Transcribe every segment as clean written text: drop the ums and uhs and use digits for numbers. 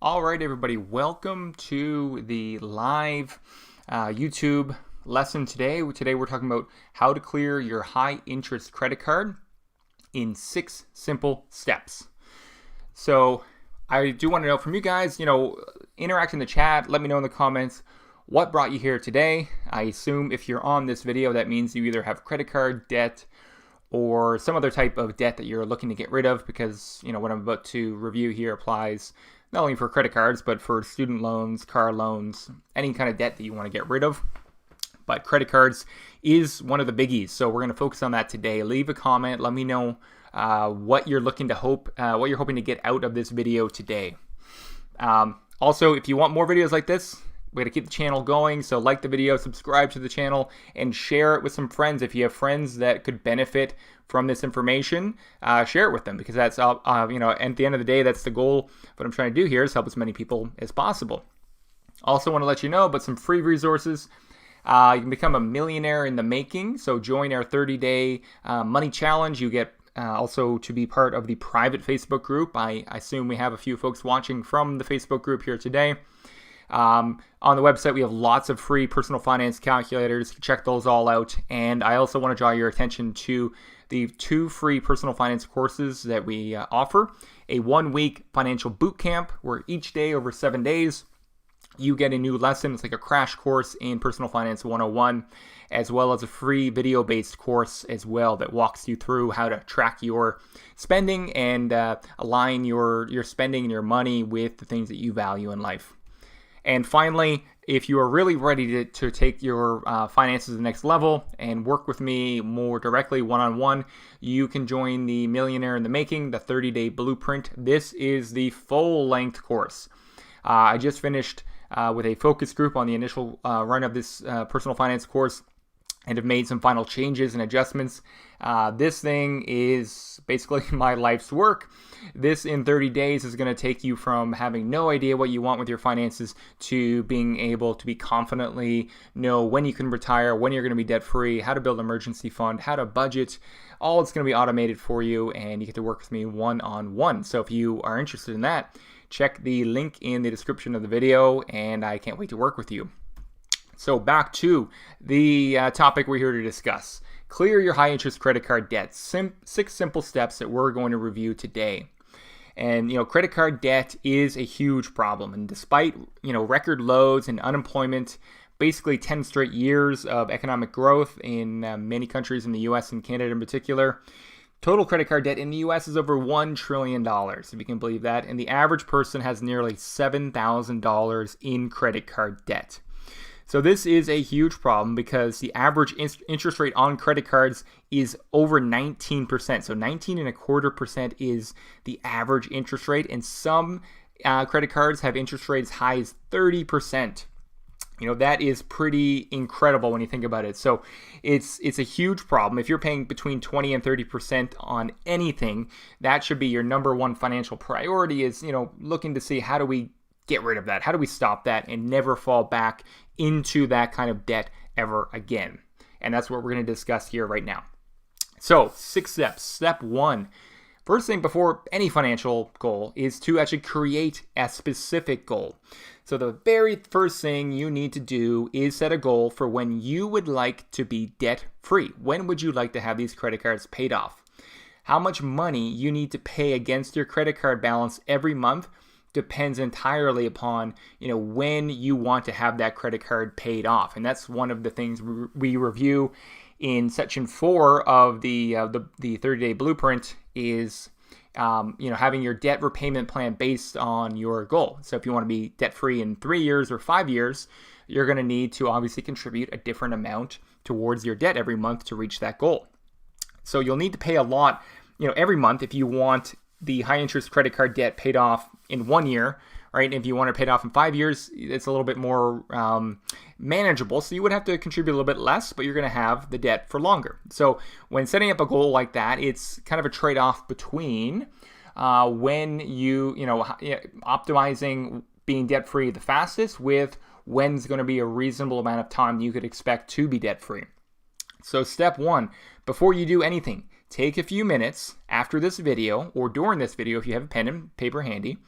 All right, everybody, welcome to the live YouTube lesson today. Today we're talking about how to clear your high interest credit card in 6 simple steps. So I do want to know from you guys, interact in the chat, let me know in the comments what brought you here today. I assume if you're on this video, that means you either have credit card debt or some other type of debt that you're looking to get rid of, because what I'm about to review here applies not only for credit cards, but for student loans, car loans, any kind of debt that you want to get rid of. But credit cards is one of the biggies, so we're going to focus on that today. Leave a comment. Let me know what you're hoping to get out of this video today. Also, if you want more videos like this, we're going to keep the channel going, so like the video, subscribe to the channel, and share it with some friends. If you have friends that could benefit from this information, share it with them, because that's, at the end of the day, that's the goal. What I'm trying to do here is help as many people as possible. Also want to let you know about some free resources. You can become a millionaire in the making, so join our 30-day money challenge. You get also to be part of the private Facebook group. I assume we have a few folks watching from the Facebook group here today. On the website, we have lots of free personal finance calculators. Check those all out. And I also want to draw your attention to the 2 free personal finance courses that we offer. A 1-week financial boot camp, where each day over 7 days, you get a new lesson. It's like a crash course in Personal Finance 101, as well as a free video-based course as well that walks you through how to track your spending and align your spending and your money with the things that you value in life. And finally, if you are really ready to take your finances to the next level and work with me more directly one-on-one, you can join the Millionaire in the Making, the 30-day blueprint. This is the full-length course. I just finished with a focus group on the initial run of this personal finance course, and have made some final changes and adjustments. This thing is basically my life's work. This in 30 days is going to take you from having no idea what you want with your finances to being able to be confidently know when you can retire, when you're going to be debt free, how to build an emergency fund, how to budget. All it's going to be automated for you, and you get to work with me one-on-one. So if you are interested in that, check the link in the description of the video, and I can't wait to work with you. So back to the topic we're here to discuss. Clear your high interest credit card debt. 6 simple steps that we're going to review today. And credit card debt is a huge problem. And despite record lows and unemployment, basically 10 straight years of economic growth in many countries in the US and Canada in particular, total credit card debt in the US is over $1 trillion, if you can believe that. And the average person has nearly $7,000 in credit card debt. So this is a huge problem because the average interest rate on credit cards is over 19%. So 19.25% is the average interest rate, and some credit cards have interest rates as high as 30%. That is pretty incredible when you think about it. So it's a huge problem. If you're paying between 20 and 30% on anything, that should be your number one financial priority, is looking to see, how do we get rid of that? How do we stop that and never fall back into that kind of debt ever again? And that's what we're going to discuss here right now. So 6 steps. Step 1. First thing before any financial goal is to actually create a specific goal. So the very first thing you need to do is set a goal for when you would like to be debt free. When would you like to have these credit cards paid off? How much money you need to pay against your credit card balance every month depends entirely upon when you want to have that credit card paid off. And that's one of the things we review in section 4 of the 30-day blueprint, is having your debt repayment plan based on your goal. So if you want to be debt free in 3 years or 5 years, you're going to need to obviously contribute a different amount towards your debt every month to reach that goal. So you'll need to pay a lot every month if you want the high interest credit card debt paid off in 1 year, right? If you want to pay it off in 5 years, it's a little bit more manageable. So you would have to contribute a little bit less, but you're going to have the debt for longer. So when setting up a goal like that, it's kind of a trade-off between when optimizing being debt-free the fastest with when's going to be a reasonable amount of time you could expect to be debt-free. So step 1, before you do anything, take a few minutes after this video, or during this video if you have a pen and paper handy,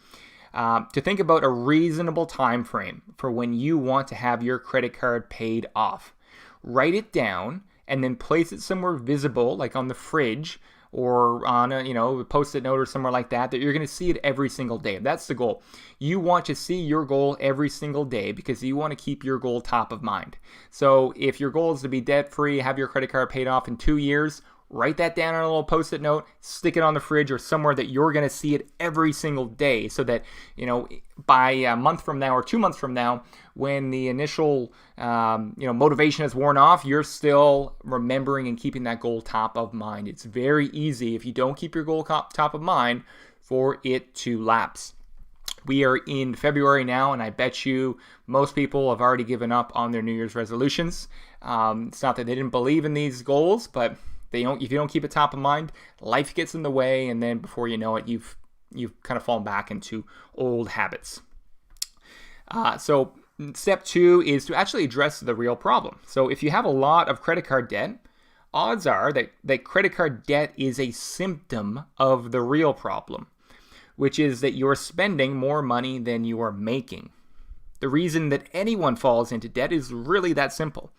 to think about a reasonable time frame for when you want to have your credit card paid off. Write it down and then place it somewhere visible, like on the fridge or on a post-it note or somewhere like that you're going to see it every single day. That's the goal. You want to see your goal every single day because you want to keep your goal top of mind. So if your goal is to be debt-free, have your credit card paid off in 2 years, write that down on a little post-it note, stick it on the fridge or somewhere that you're going to see it every single day, so that by a month from now or 2 months from now, when the initial motivation has worn off, you're still remembering and keeping that goal top of mind. It's very easy, if you don't keep your goal top of mind, for it to lapse. We are in February now, and I bet you most people have already given up on their New Year's resolutions. It's not that they didn't believe in these goals, but if you don't keep it top of mind, life gets in the way, and then before you know it, you've kind of fallen back into old habits. So step 2 is to actually address the real problem. So if you have a lot of credit card debt, odds are that credit card debt is a symptom of the real problem, which is that you're spending more money than you are making. The reason that anyone falls into debt is really that simple.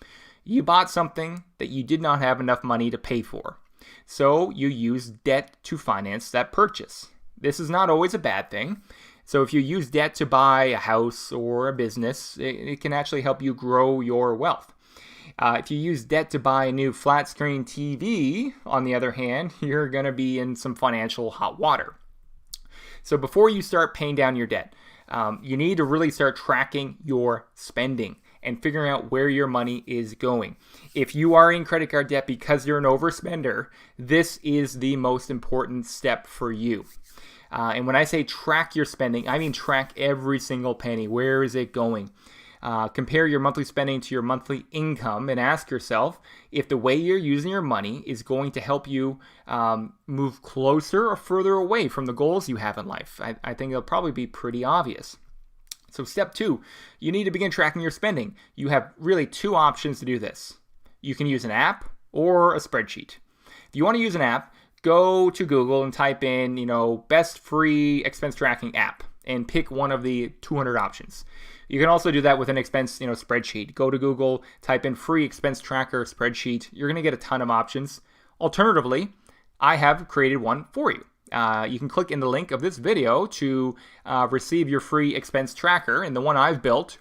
You bought something that you did not have enough money to pay for, so you use debt to finance that purchase. This is not always a bad thing. So if you use debt to buy a house or a business, it can actually help you grow your wealth. If you use debt to buy a new flat screen TV, on the other hand, you're going to be in some financial hot water. So before you start paying down your debt, you need to really start tracking your spending and figuring out where your money is going. If you are in credit card debt because you're an overspender, this is the most important step for you. And when I say track your spending, I mean track every single penny. Where is it going? Compare your monthly spending to your monthly income and ask yourself if the way you're using your money is going to help you move closer or further away from the goals you have in life. I think it'll probably be pretty obvious. So step 2, you need to begin tracking your spending. You have really 2 options to do this. You can use an app or a spreadsheet. If you want to use an app, go to Google and type in, best free expense tracking app and pick one of the 200 options. You can also do that with an expense, spreadsheet. Go to Google, type in free expense tracker spreadsheet. You're going to get a ton of options. Alternatively, I have created one for you. You can click in the link of this video to receive your free expense tracker, and the one I've built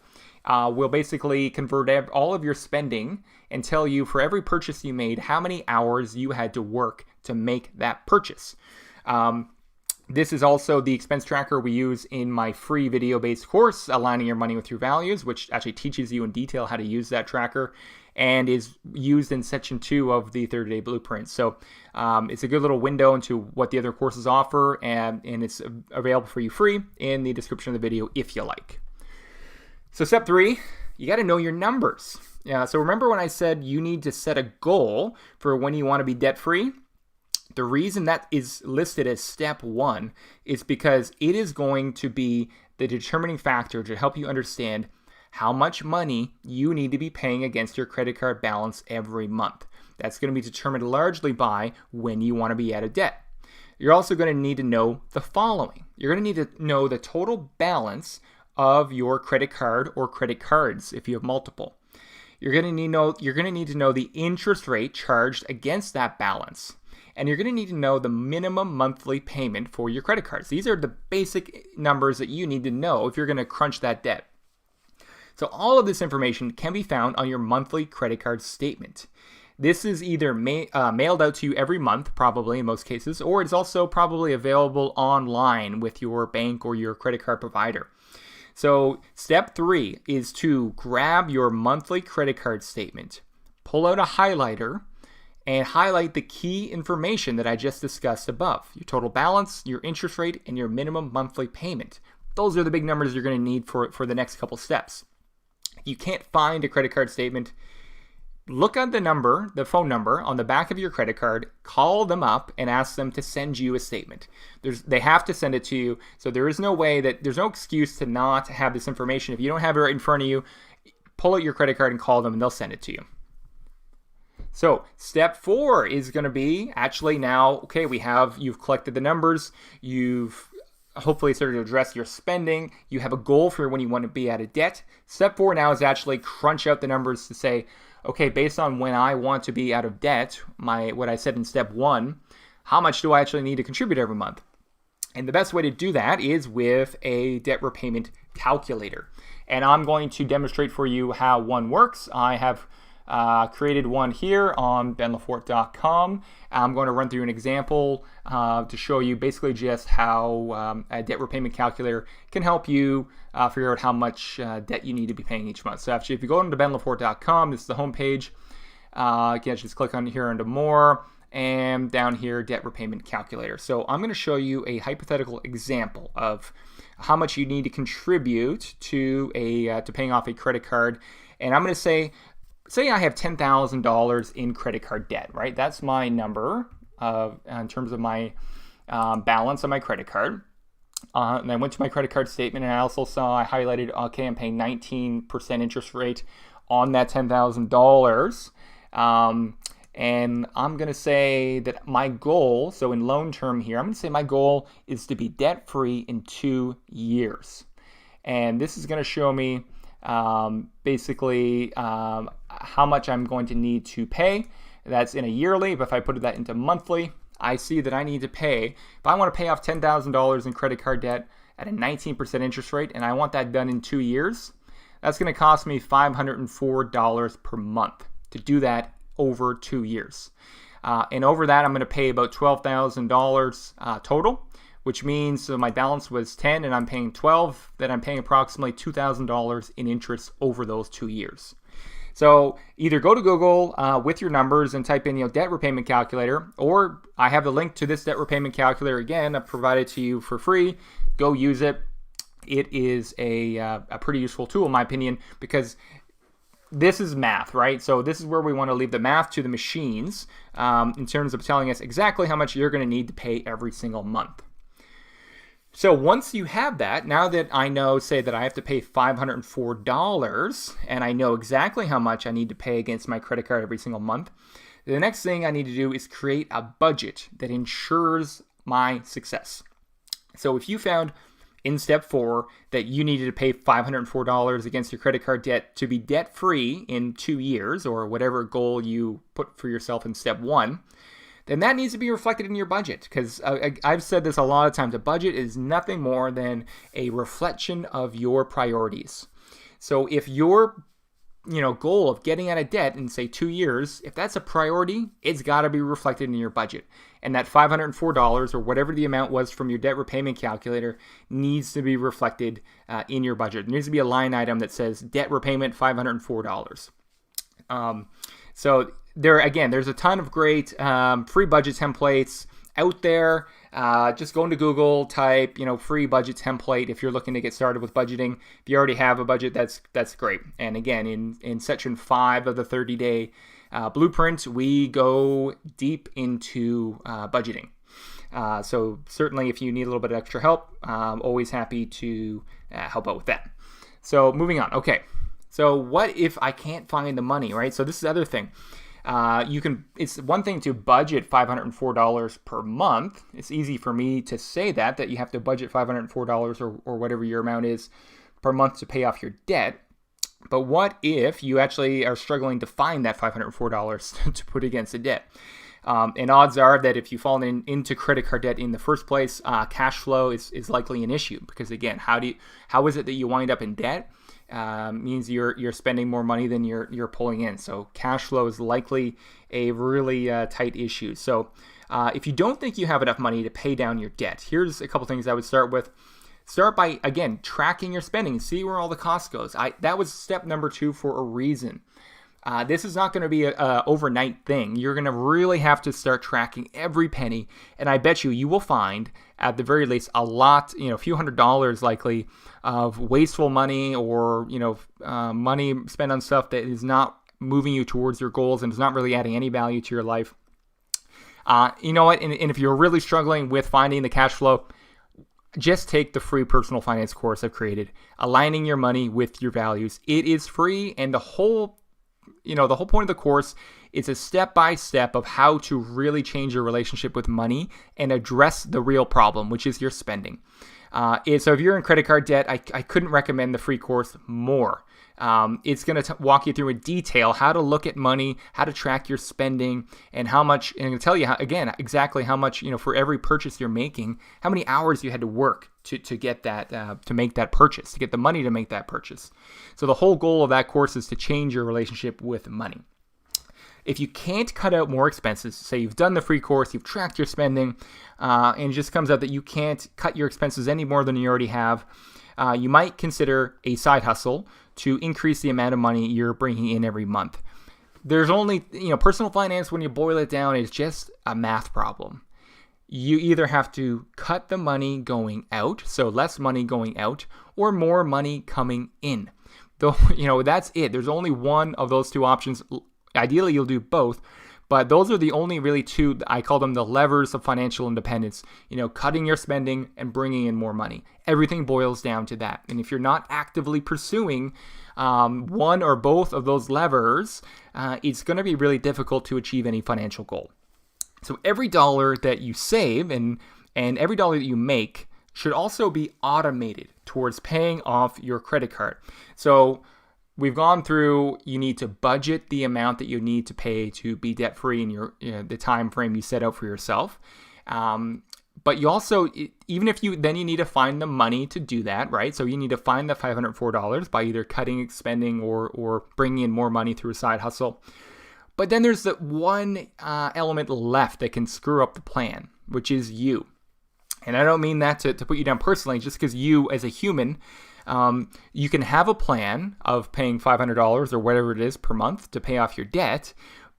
will basically convert all of your spending and tell you for every purchase you made how many hours you had to work to make that purchase. This is also the expense tracker we use in my free video-based course, Aligning Your Money with Your Values, which actually teaches you in detail how to use that tracker and is used in section 2 of the 30-day blueprint. So it's a good little window into what the other courses offer, and it's available for you free in the description of the video if you like. So step 3, you got to know your numbers. So remember when I said you need to set a goal for when you want to be debt-free? The reason that is listed as step 1 is because it is going to be the determining factor to help you understand how much money you need to be paying against your credit card balance every month. That's going to be determined largely by when you want to be out of debt. You're also going to need to know the following. You're going to need to know the total balance of your credit card or credit cards if you have multiple. You're going to need to know the interest rate charged against that balance. And you're going to need to know the minimum monthly payment for your credit cards. These are the basic numbers that you need to know if you're going to crunch that debt. So all of this information can be found on your monthly credit card statement. This is either mailed out to you every month, probably in most cases, or it's also probably available online with your bank or your credit card provider. So step 3 is to grab your monthly credit card statement, pull out a highlighter, and highlight the key information that I just discussed above. Your total balance, your interest rate, and your minimum monthly payment. Those are the big numbers you're going to need for the next couple steps. If you can't find a credit card statement, look at the phone number on the back of your credit card, call them up and ask them to send you a statement. They have to send it to you, so there's no excuse to not have this information. If you don't have it right in front of you, pull out your credit card and call them and they'll send it to you. So step 4 is going to be actually now, okay, you've collected the numbers, you've hopefully started to address your spending. You have a goal for when you want to be out of debt. Step 4 now is actually crunch out the numbers to say, okay, based on when I want to be out of debt, what I said in step 1, how much do I actually need to contribute every month? And the best way to do that is with a debt repayment calculator. And I'm going to demonstrate for you how one works. I have created one here on LeFort.com. I'm going to run through an example to show you basically just how a debt repayment calculator can help you figure out how much debt you need to be paying each month. So actually, if you go into LeFort.com, this is the homepage. You can just click on here under more, and down here, debt repayment calculator. So I'm going to show you a hypothetical example of how much you need to contribute to paying off a credit card. And I'm going to say I have $10,000 in credit card debt, right? That's my number in terms of my balance on my credit card. And I went to my credit card statement, and I also saw I highlighted, okay, I'm paying 19% interest rate on that $10,000. And I'm going to say that my goal, so in loan term here, I'm going to say my goal is to be debt-free in 2 years. And this is going to show me basically how much I'm going to need to pay. That's in a yearly, but if I put that into monthly, I see that I need to pay, if I want to pay off $10,000 in credit card debt at a 19% interest rate, and I want that done in 2 years, that's going to cost me $504 per month to do that over 2 years. And over that, I'm going to pay about $12,000 total, which means so my balance was 10 and I'm paying 12, then I'm paying approximately $2,000 in interest over those 2 years. So either go to Google with your numbers and type in debt repayment calculator, or I have the link to this debt repayment calculator again. I've provided to you for free. Go use it. It is a pretty useful tool in my opinion, because this is math, right? So this is where we want to leave the math to the machines in terms of telling us exactly how much you're going to need to pay every single month. So once you have that, now that I know, say that I have to pay $504 and I know exactly how much I need to pay against my credit card every single month, the next thing I need to do is create a budget that ensures my success. So if you found in step 4 that you needed to pay $504 against your credit card debt to be debt-free in 2 years, or whatever goal you put for yourself in step 1, then that needs to be reflected in your budget. Because I've said this a lot of times, a budget is nothing more than a reflection of your priorities. So if your goal of getting out of debt in, say, 2 years, if that's a priority, it's got to be reflected in your budget. And that $504 or whatever the amount was from your debt repayment calculator needs to be reflected in your budget. There needs to be a line item that says debt repayment $504. So there's a ton of great free budget templates out there. Just go into Google, type free budget template if you're looking to get started with budgeting. If you already have a budget, that's great. And again, in section 5 of the 30-day blueprint, we go deep into budgeting. So certainly, if you need a little bit of extra help, I'm always happy to help out with that. So moving on. Okay. So what if I can't find the money, right? So this is the other thing. It's one thing to budget $504 per month. It's easy for me to say that you have to budget $504 or whatever your amount is per month to pay off your debt. But what if you actually are struggling to find that $504 to put against the debt? And odds are that if you fall into credit card debt in the first place, cash flow is likely an issue, because again, how is it that you wind up in debt? Means you're spending more money than you're pulling in. So cash flow is likely a really tight issue. So if you don't think you have enough money to pay down your debt, here's a couple things I would start with. Start by, again, tracking your spending and see where all the cost goes. That was step number 2 for a reason. This is not going to be an overnight thing. You're going to really have to start tracking every penny. And I bet you will find, at the very least, a lot, a few $100s likely of wasteful money, or, money spent on stuff that is not moving you towards your goals and is not really adding any value to your life. You know what? And if you're really struggling with finding the cash flow, just take the free personal finance course I've created, Aligning Your Money with Your Values. It is free, and the whole point of the course is a step-by-step of how to really change your relationship with money and address the real problem, which is your spending. So if you're in credit card debt, I couldn't recommend the free course more. It's going to walk you through in detail how to look at money, how to track your spending, and how much, and it'll tell you, exactly how much, for every purchase you're making, how many hours you had to work to get that, to make that purchase, to get the money to make that purchase. So the whole goal of that course is to change your relationship with money. If you can't cut out more expenses, say you've done the free course, you've tracked your spending, and it just comes out that you can't cut your expenses any more than you already have, you might consider a side hustle to increase the amount of money you're bringing in every month. There's only, personal finance, when you boil it down, is just a math problem. You either have to cut the money going out, so less money going out, or more money coming in. Though, that's it. There's only one of those two options. Ideally, you'll do both, but those are the only really two, I call them the levers of financial independence, cutting your spending and bringing in more money. Everything boils down to that. And if you're not actively pursuing one or both of those levers, it's going to be really difficult to achieve any financial goal. So every dollar that you save and every dollar that you make should also be automated towards paying off your credit card. So we've gone through, you need to budget the amount that you need to pay to be debt-free in the time frame you set out for yourself. But you also, even if you need to find the money to do that, right? So you need to find the $504 by either cutting spending or bringing in more money through a side hustle. But then there's the one element left that can screw up the plan, which is you. And I don't mean that to put you down personally, just because you as a human, you can have a plan of paying $500 or whatever it is per month to pay off your debt.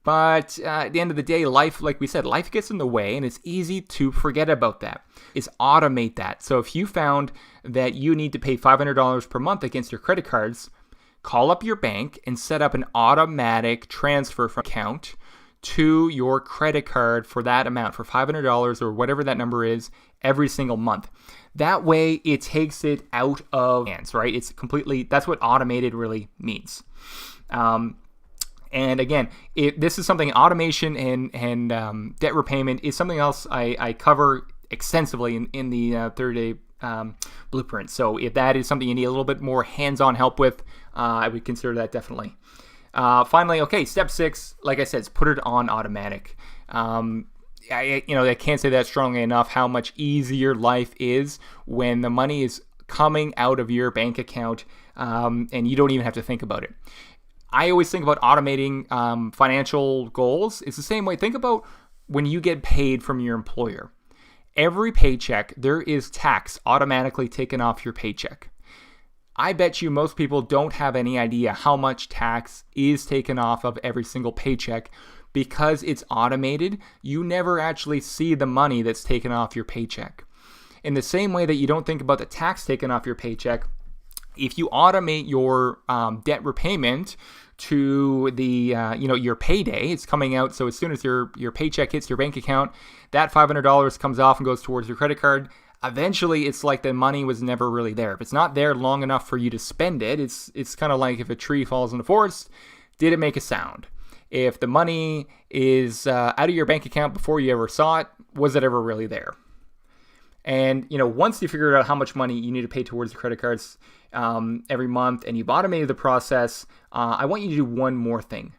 But at the end of the day, life, like we said, life gets in the way, and it's easy to forget about that. Is automate that. So if you found that you need to pay $500 per month against your credit cards, call up your bank and set up an automatic transfer from account to your credit card for that amount, for $500 or whatever that number is, every single month. That way it takes it out of hands, right? It's completely, that's what automated really means. And again, this is something, automation and debt repayment is something else I cover extensively in the 30-day blueprint. So if that is something you need a little bit more hands-on help with, I would consider that definitely. Finally, okay, step 6, like I said, is put it on automatic. I can't say that strongly enough how much easier life is when the money is coming out of your bank account and you don't even have to think about it. I always think about automating financial goals. It's the same way. Think about when you get paid from your employer. Every paycheck, there is tax automatically taken off your paycheck. I bet you most people don't have any idea how much tax is taken off of every single paycheck because it's automated. You never actually see the money that's taken off your paycheck. In the same way that you don't think about the tax taken off your paycheck, if you automate your debt repayment to the your payday, it's coming out. So as soon as your paycheck hits your bank account, that $500 comes off and goes towards your credit card. Eventually, it's like the money was never really there. If it's not there long enough for you to spend it, it's kind of like if a tree falls in the forest, did it make a sound? If the money is out of your bank account before you ever saw it, was it ever really there? And once you figure out how much money you need to pay towards your credit cards every month, and you've automated the process, I want you to do one more thing.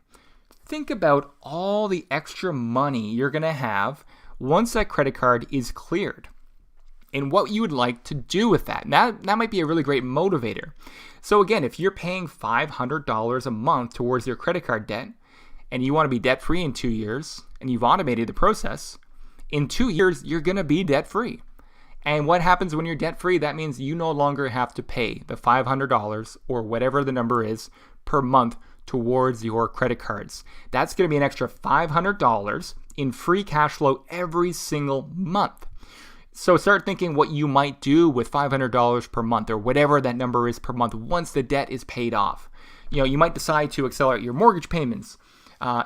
Think about all the extra money you're going to have once that credit card is cleared, and what you would like to do with that. That might be a really great motivator. So again, if you're paying $500 a month towards your credit card debt, and you want to be debt-free in 2 years, and you've automated the process, in 2 years, you're going to be debt-free. And what happens when you're debt-free? That means you no longer have to pay the $500 or whatever the number is per month towards your credit cards. That's going to be an extra $500 in free cash flow every single month. So start thinking what you might do with $500 per month or whatever that number is per month once the debt is paid off. You might decide to accelerate your mortgage payments,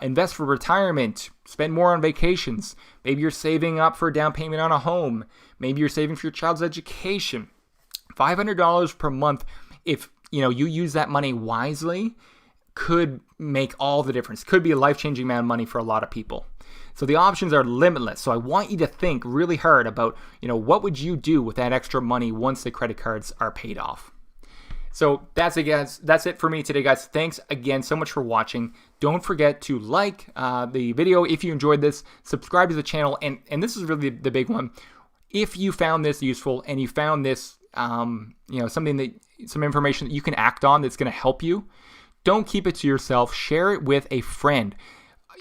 invest for retirement, spend more on vacations. Maybe you're saving up for a down payment on a home. Maybe you're saving for your child's education. $500 per month, if you use that money wisely, could make all the difference. Could be a life-changing amount of money for a lot of people. So the options are limitless. So I want you to think really hard about, what would you do with that extra money once the credit cards are paid off? So that's it, guys. That's it for me today, guys. Thanks again so much for watching. Don't forget to like the video if you enjoyed this. Subscribe to the channel, and this is really the big one. If you found this useful and you found this, some information that you can act on that's going to help you, don't keep it to yourself. Share it with a friend.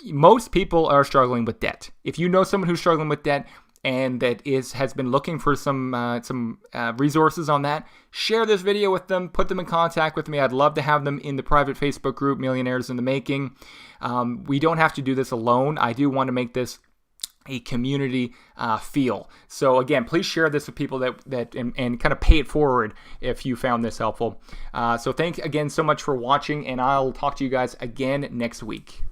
Most people are struggling with debt. If you know someone who's struggling with debt and that has been looking for some resources on that, share this video with them. Put them in contact with me. I'd love to have them in the private Facebook group, Millionaires in the Making. We don't have to do this alone. I do want to make this a community feel. So again, please share this with people that and kind of pay it forward if you found this helpful. So thanks again so much for watching, and I'll talk to you guys again next week.